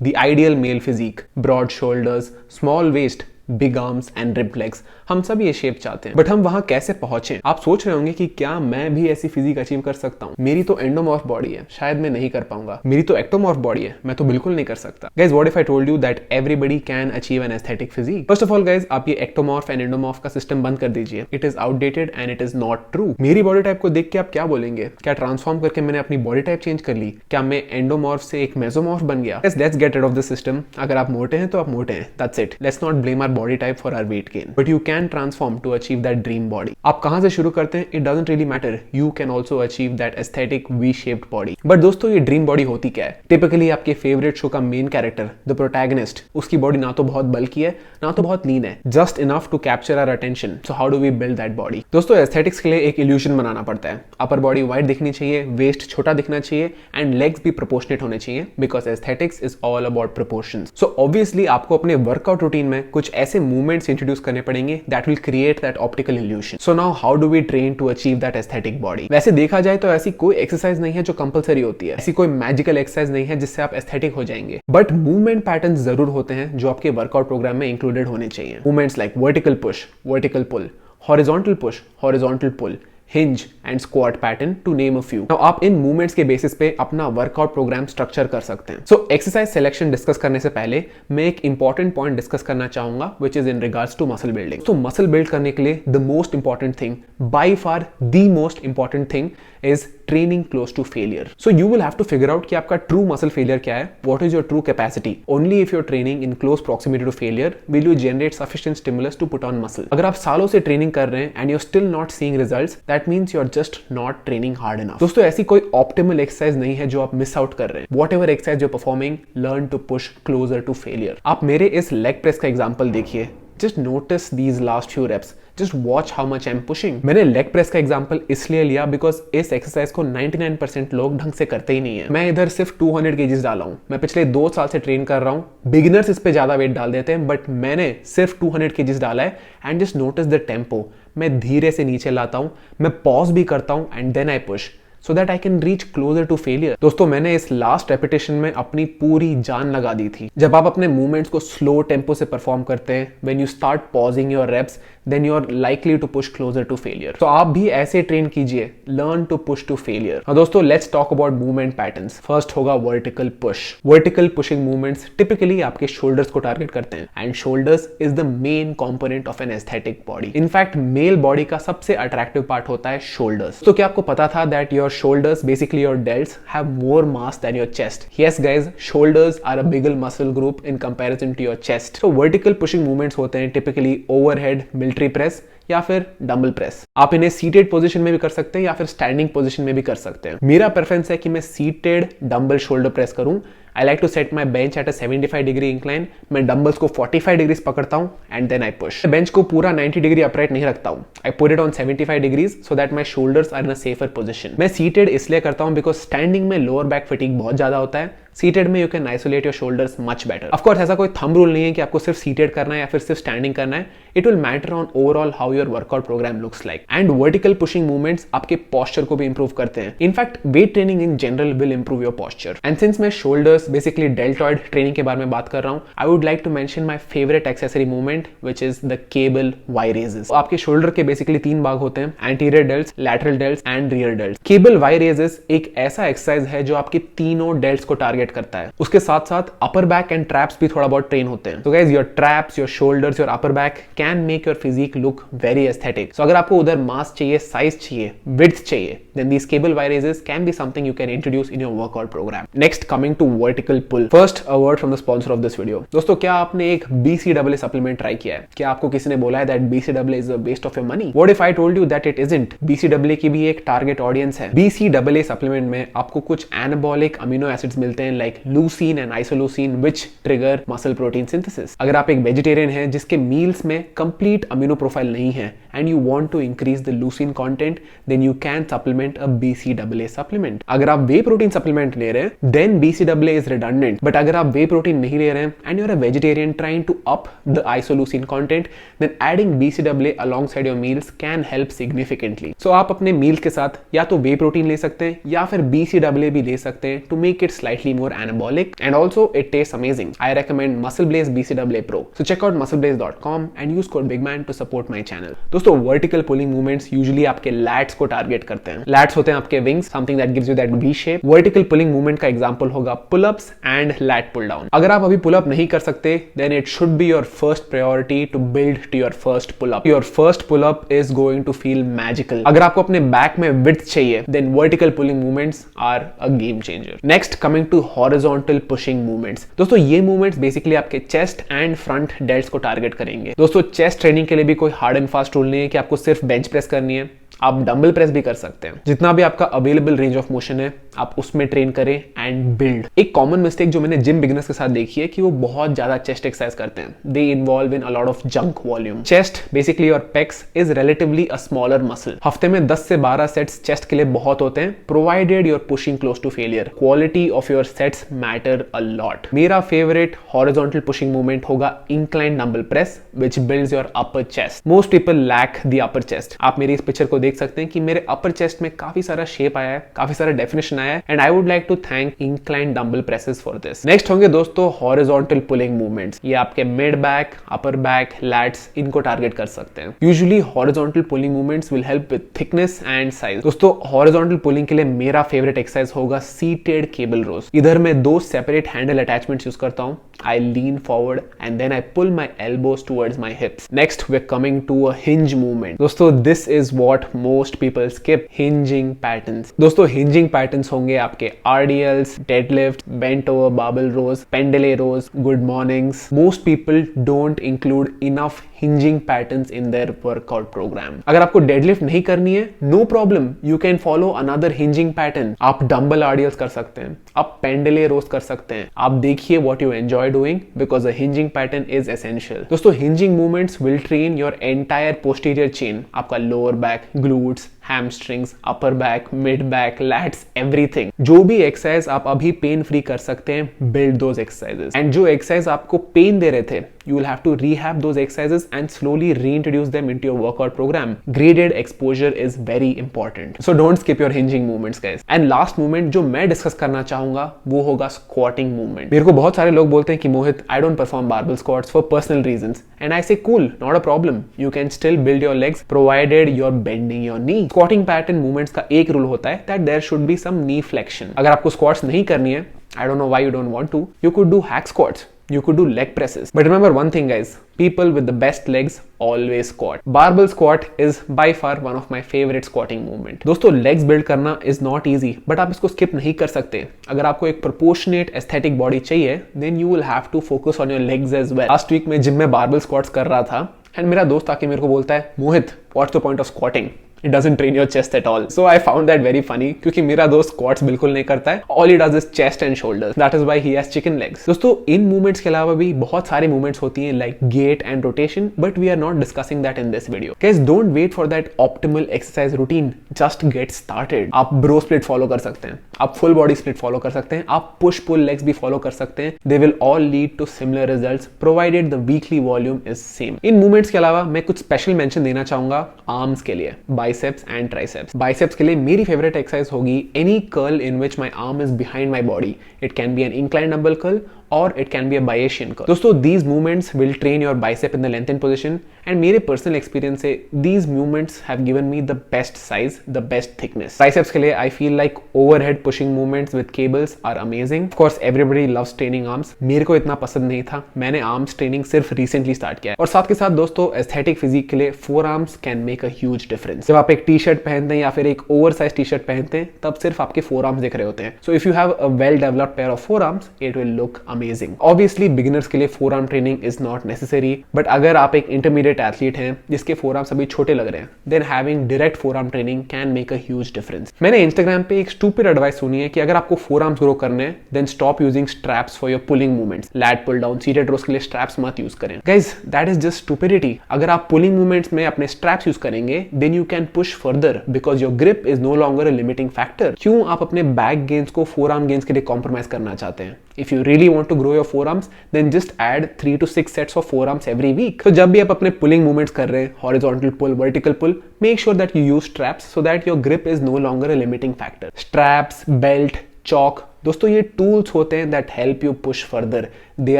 The ideal male physique, broad shoulders, small waist, big arms and ribbed legs, हम सब ये shape चाहते हैं, बट हम वहां कैसे पहुंचे? आप सोच रहे होंगे कि क्या मैं भी ऐसी फिजिक अचीव कर सकता हूं? मेरी तो एंडोमॉर्फ बॉडी है, शायद मैं नहीं कर पाऊंगा। मेरी तो एक्टोमॉर्फ बॉडी है, मैं तो बिल्कुल नहीं कर सकता। Guys, what if I told you that everybody can achieve an aesthetic physique? First of all guys, आप ये एक्टोमॉर्फ एंड एंडोमॉर्फ का सिस्टम बंद कर दीजिए। It is outdated and it is not true. मेरी बॉडी टाइप को देख के आप क्या बोलेंगे? क्या ट्रांसफॉर्म करके मैंने अपनी बॉडी टाइप चेंज कर ली? क्या मैं एंडोमॉर्फ से एक मेसोमॉर्फ बन गया? Let's get rid of the system. अगर आप मोटे हैं तो आप मोटे हैं, that's it. Let's not blame our body type for our weight gain, but you can transform to achieve that dream body. आप कहां से शुरू करते हैं, it doesn't really matter. You can also achieve that aesthetic V-shaped body. But दोस्तों, ये dream body होती क्या है? टिपिकली आपके फेवरेट शो का मेन कैरेक्टर, द प्रोटैगनिस्ट, उसकी बॉडी ना तो बहुत बल्की है, ना तो बहुत लीन है, just enough to capture our attention. So how do we build that body? दोस्तों, एस्थेटिक्स के लिए एक इल्यूजन बनाना पड़ता है। अपर बॉडी वाइड दिखनी चाहिए, वेस्ट छोटा दिखना चाहिए, एंड लेग्स भी प्रोपोर्शनेट होने चाहिए, because aesthetics is all about proportions. So obviously आपको अपने वर्कआउट रूटीन में कुछ ऐसे मूवमेंट्स इंट्रोड्यूस करने पड़ेंगे that will create that optical illusion. So now how do we train to achieve that aesthetic body? वैसे देखा जाए तो ऐसी कोई एक्सरसाइज नहीं है जो कंपलसरी होती है, ऐसी कोई मैजिकल एक्सरसाइज नहीं है जिससे आप एस्थेटिक हो जाएंगे, बट मूवमेंट पैटर्न्स जरूर होते हैं जो आपके वर्कआउट प्रोग्राम में इंक्लूडेड होने चाहिए। Movements like vertical push, vertical pull, horizontal push, horizontal pull, hinge and squat pattern, to name a few. Now आप इन मूवमेंट्स के बेसिस पे अपना वर्कआउट प्रोग्राम स्ट्रक्चर कर सकते हैं। सो एक्सरसाइज सिलेक्शन डिस्कस करने से पहले मैं एक इंपॉर्टेंट पॉइंट डिस्कस करना चाहूंगा, which is in regards to muscle building. तो मसल बिल्ड करने के लिए the most important thing, by far the most important thing, is training close to failure. So you will have to figure out कि आपका true muscle failure क्या है, what is your true capacity. Only if you're training in close proximity to failure will you generate sufficient stimulus to put on muscle. अगर आप सालों से training कर रहे हैं and you still not seeing results, that means you are just not training hard enough. दोस्तों, ऐसी कोई ऑप्टिमल एक्सरसाइज नहीं है जो आप मिस आउट कर रहे हैं। Whatever exercise you performing, learn to push closer to failure. आप मेरे इस लेग प्रेस का एग्जांपल देखिए, just notice these last few reps, just watch how much I am pushing. मैंने लेग प्रेस का एग्जांपल इसलिए लिया बिकॉज इस एक्सरसाइज को 99% लोग ढंग से करते ही नहीं है। मैं इधर सिर्फ 200 केजीज डाला हूं, मैं पिछले 2 साल से ट्रेन कर रहा हूं। बिगिनर्स इस पे ज्यादा वेट डाल देते हैं, बट मैंने सिर्फ 200 केजीज डाला है। And just notice the tempo, मैं धीरे से नीचे लाता हूं, मैं पॉज भी करता हूं and then I push, so that I can reach closer to failure. दोस्तों, मैंने इस लास्ट रेपिटेशन में अपनी पूरी जान लगा दी थी। जब आप अपने मूवमेंट्स को स्लो टेम्पो से परफॉर्म करते हैं, when you start pausing your reps, then you are likely to push closer to failure. तो आप भी ऐसे ट्रेन कीजिए, learn to push to failure. अब दोस्तों, let's talk about movement patterns. First होगा vertical push. Vertical pushing movements typically आपके shoulders को टारगेट करते हैं, and shoulders is the main component of an aesthetic body. In fact, male body का सबसे attractive part होता है shoulders. तो क्या आपको पता था that your shoulders, basically your delts, have more mass than your chest? Yes guys, shoulders are a bigger muscle group in comparison to your chest. So vertical pushing movements होते हैं typically overhead military press या फिर dumbbell press. आप इन्हें seated position में भी कर सकते हैं या फिर स्टैंडिंग पोजीशन में भी कर सकते हैं। मेरा प्रेफरेंस है कि मैं सीटेड डंबल शोल्डर प्रेस करूं। I like to set my bench at a 75 degree incline. मैं डंबल्स को 45 डिग्रीज पकड़ता हूं and then I push. Bench को पूरा 90 डिग्री अपराइट नहीं रखता हूं। I put it on 75 degrees so that my shoulders are in a safer position. मैं सीटेड इसलिए करता हूं बिकॉज स्टैंडिंग में लोअर बैक फटीग बहुत ज्यादा होता है। सीटेड में you can isolate your shoulders much better. Of course ऐसा कोई थंब रूल नहीं है कि आपको सिर्फ सीटेड करना है या फिर सिर्फ स्टैंडिंग करना है। It will matter on overall how your workout program looks like. And vertical pushing movements आपके पोस्चर को भी इंप्रूव करते हैं। In fact weight training in general will improve your posture. And since मैं शोल्डर्स बेसिकली डेल्टॉइड ट्रेनिंग के बारे में बात कर रहा हूं, I would like to mention my favourite accessory movement which is the cable Y raises. आपके शोल्डर के बेसिकली 3 भाग होते हैं, anterior delts, lateral delts and rear delts. Cable Y raises एक ऐसा एक्सरसाइज है जो आपके तीनों डेल्ट्स को टारगेट करता है। उसके साथ साथ अपर बैक एंड ट्रैप्स भी थोड़ा बहुत ट्रेन होते हैं। तो guys, your traps, your shoulders, your upper back can make your physique look very aesthetic. So अगर आपको उधर मास चाहिए, साइज चाहिए, विड्थ चाहिए, then these cable Y raises can be something you can introduce in your workout program. Next, coming to vertical pull. First, a word from the sponsor of this video. दोस्तों, क्या आपने एक BCAA supplement try किया है? क्या आपको किसी ने बोला है that BCAA is a waste of your money? What if I told you that it isn't? BCAA की भी एक target audience है। BCAA supplement में आपको कुछ anabolic amino acids मिलते हैं like leucine and isoleucine which trigger muscle protein synthesis. अगर आप एक vegetarian हैं जिसके meals में complete amino profile नहीं है and you want to increase the leucine content, then you can supplement a BCAA supplement. अगर आप whey protein supplement ले रहे हैं, then BCAA is redundant, but अगर आप वे प्रोटीन नहीं ले रहे हैं and you are a vegetarian trying to up the isoleucine content, then adding BCAA alongside your meals can help significantly. So आप अपने मील के साथ या तो वे प्रोटीन ले सकते हैं या फिर BCAA भी ले सकते हैं to make it slightly more anabolic and also it taste amazing. I recommend MuscleBlaze BCAA Pro. So check out muscleblaze.com and use code BIGMAN to support my channel. दोस्तों वर्टिकल पुलिंग मूवमेंट्स यूजुअली आपके lats को target करते हैं। Lats होते हैं आपके wings, something that gives you that V shape. Vertical pulling movement का example होगा pull ups and lat pull down. अगर आप अभी पुल अप नहीं कर सकते then it should be your first priority to build to your first pull up. Your first pull up is going to feel magical. अगर आपको अपने back में विड्थ चाहिए then vertical pulling movements are a game changer. Next coming to horizontal pushing movements. दोस्तों ये movements basically आपके chest and front delts को target करेंगे। दोस्तों चेस्ट ट्रेनिंग के लिए भी कोई हार्ड एंड फास्ट रूल नहीं है कि आपको सिर्फ बेंच प्रेस करनी है, आप डंबल प्रेस भी कर सकते हैं। जितना भी आपका अवेलेबल रेंज ऑफ मोशन है आप उसमें ट्रेन करें एंड बिल्ड। एक कॉमन मिस्टेक जो मैंने जिम बिगिनर्स के साथ देखी है कि वो बहुत ज्यादा चेस्ट एक्सरसाइज करते हैं। They involve in a lot of junk volume. Chest basically और pecs is relatively a smaller muscle. हफ्ते में 10 से 12 सेट्स चेस्ट के लिए बहुत होते हैं, provided you are pushing close to failure. Quality of your sets matter a lot. मेरा फेवरेट हॉरिजॉन्टल पुशिंग मूवमेंट होगा incline dumbbell press which builds your upper chest. Most people lack the upper chest. आप मेरी इस picture को देख सकते हैं कि मेरे अपर चेस्ट में काफी सारा शेप आया है, काफी सारा डेफिनेशन आया है and I would like to thank incline dumbbell presses for this. Next होंगे दोस्तों हॉरिजॉन्टल पुलिंग मूवमेंट्स। ये आपके mid back, upper back, lats इनको टारगेट कर सकते हैं। Usually horizontal pulling movements will help with thickness and size. दोस्तों horizontal pulling के लिए मेरा फेवरेट एक्सरसाइज होगा सीटेड केबल रोज। इधर मैं 2 सेपरेट हैंडल अटैचमेंट्स यूज करता हूं। I lean forward and then I pull my elbows towards my hips. Next, we're coming to a hinge movement. दोस्तों, this is what most people skip. Hinging patterns. दोस्तों, hinging patterns होंगे आपके RDLs, deadlift, bent over barbell rows, pendlay rows, good mornings. Most people don't include enough hinging patterns in their workout program. अगर आपको deadlift नहीं करनी है, no problem. You can follow another hinging pattern. आप dumbbell RDLs कर सकते हैं, आप pendlay rows कर सकते हैं. आप देखिए what you enjoy doing because a hinging pattern is essential. दोस्तों hinging movements will train your entire posterior chain. आपका lower back, glutes, hamstrings, upper back, mid back, lats, everything. जो भी एक्सरसाइज आप अभी पेन फ्री कर सकते हैं, build those exercises. And जो एक्सरसाइज आपको पेन दे रहे थे, you will have to rehab those exercises and slowly reintroduce them into your workout program. Graded exposure is very important. So don't skip your hinging movements, guys. And last movement जो मैं discuss करना चाहूंगा वो होगा squatting movement. मेरे को बहुत सारे लोग बोलते हैं कि मोहित, I don't perform barbell squats for personal reasons. And I say cool, not a problem. You can still build your legs provided you're bending your knee. Squatting pattern movements का एक रूल होता है that there should be some knee flexion. अगर आपको squats नहीं करनी है, I don't know why you don't want to, you could do hack squats. You could do leg presses. But remember one thing, guys. People with the best legs always squat. Barbell squat is by far one of my favorite squatting movement. दोस्तों legs build करना is not easy, but आप इसको skip नहीं कर सकते. अगर आपको एक proportionate aesthetic body चाहिए, then you will have to focus on your legs as well. Last week मैं जिम में barbell squats कर रहा था and मेरा दोस्त आके मेरे को बोलता है, मोहित, what's the point of squatting? It doesn't train your chest at all. So I found that very funny क्योंकि मेरा दोस्त squats बिल्कुल नहीं करता है. All he does is chest and shoulders. That is why he has chicken legs. दोस्तों इन movements के अलावा भी बहुत सारे movements होती हैं like gait and rotation, but we are not discussing that in this video. Guys, don't wait for that optimal exercise routine. Just get started. आप bro split follow कर सकते हैं, आप full body split follow कर सकते हैं, आप push pull legs भी follow कर सकते हैं. They will all lead to similar results provided the weekly volume is same. In movements के अलावा मैं कुछ special mention देना चाहूंगा arms के लिए. Biceps and triceps. Biceps के लिए मेरी favorite exercise होगी any curl in which my arm is behind my body. It can be an inclined dumbbell curl or it can be a Bayesian curl. दोस्तों these movements will train your bicep in the lengthened position and मेरे personal experience से these movements have given me the best size, the best thickness. Triceps के लिए I feel like overhead pushing movements with cables are amazing. Of course everybody loves training arms. मेरे को इतना पसंद नहीं था, मैंने arms training सिर्फ recently start किया है. और साथ के साथ दोस्तों aesthetic physique के लिए forearms can make a huge difference. जब आप एक टी-शर्ट पहनते हैं या फिर एक oversized टी-शर्ट पहनते हैं तब सिर्फ आपके forearms दिख रहे होते हैं. So if you have a well developed pair of forearms, it will look amazing. Amazing. Obviously beginners के लिए four arm training is not necessary, but अगर आप एक इंटरमीडिएट एथलीट हैं जिसके फोर आर्म्स अभी छोटे लग रहे हैं, then having direct forearm training can make a huge difference. मैंने इंस्टाग्राम पे एक स्टूपिड एडवाइस सुनी है कि अगर आपको फोर आर्म्स ग्रो करने हैं, then stop using straps for your pulling movements. Lat pull down, seated rows के लिए स्ट्रैप्स मत यूज करें। Guys, that is just stupidity. अगर आप पुलिंग मूवमेंट्स में अपने स्ट्रैप्स यूज करेंगे, then you can push further because your grip is no longer a limiting factor. क्यों आप अपने बैक गेन्स को फोर आर्म गेन्स के लिए कॉम्प्रोमाइज करना चाहते हैं? If you really want to grow your forearms, then just add 3 to 6 sets of forearms every week. So जब भी आप अपने pulling movements कर रहे हैं, horizontal pull, vertical pull, make sure that you use straps so that your grip is no longer a limiting factor. Straps, belt, chalk, दोस्तों ये tools होते हैं that help you push further. They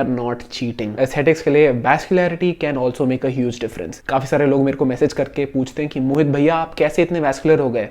are not cheating. Aesthetics के लिए vascularity can also make a huge difference. काफी सारे लोग मेरे को मैसेज करके पूछते हैं कि मोहित भैया आप कैसे इतने vascular हो गए?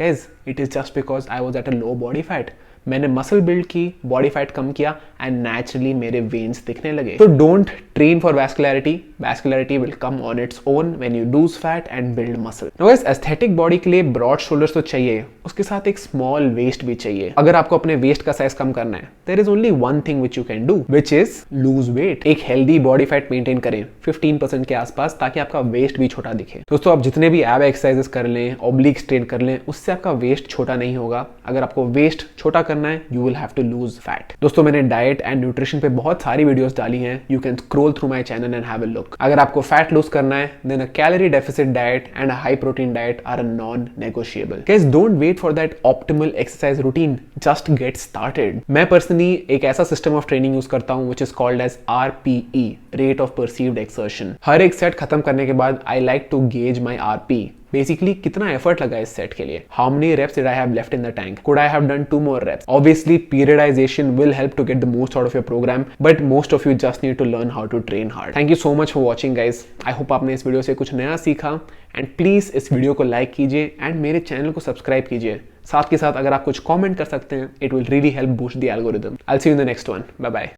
Guys, it is just because I was at a low body fat. मैंने मसल बिल्ड की, बॉडी फैट कम किया एंड नेचुरली मेरे वेन्स दिखने लगे। तो don't train for vascularity, vascularity will come on its own when you lose fat and build muscle. Now guys, aesthetic body के लिए ब्रॉड शोल्डर्स तो चाहिए, उसके साथ एक स्मॉल वेस्ट भी चाहिए। अगर आपको अपने वेस्ट का साइज कम करना है, there is only one thing which you can do, which is lose weight. एक हेल्दी बॉडी फैट मेंटेन करें 15% के आसपास, ताकि आपका वेस्ट भी छोटा दिखे। दोस्तों, आप जितने भी एब एक्सरसाइजेस कर लें, ऑब्लिक्स ट्रेन कर लें, उससे आपका वेस्ट छोटा नहीं होगा। अगर आपको वेस्ट छोटा करना है, you will have to lose fat। दोस्तों, मैंने डाइट एंड न्यूट्रिशन पे बहुत सारी वीडियोस डाली हैं, you can scroll through my channel and have a look। अगर आपको फैट लूज करना है, then a calorie deficit diet and a high protein diet are a non-negotiable। Guys, don't wait for that optimal exercise routine, just get started। मैं personally एक ऐसा system of training use करता हूँ which is called as RPE, rate of perceived exertion। हर एक set खत्म करने के बाद I like to gauge my RP, basically कितना एफर्ट लगा इस सेट के लिए। How many reps did I have left in the tank? Could I have done 2 more reps? Obviously periodization will help to get the most out of your program, but most of you just need to learn how to train hard। Thank you so much for watching guys। I hope आपने इस video से कुछ नया सीखा and please इस video को like कीजिए and मेरे चैनल को सब्सक्राइब कीजिए। साथ के साथ अगर आप कुछ कमेंट कर सकते हैं, it will really help boost the algorithm. I will see you in the next one. Bye bye.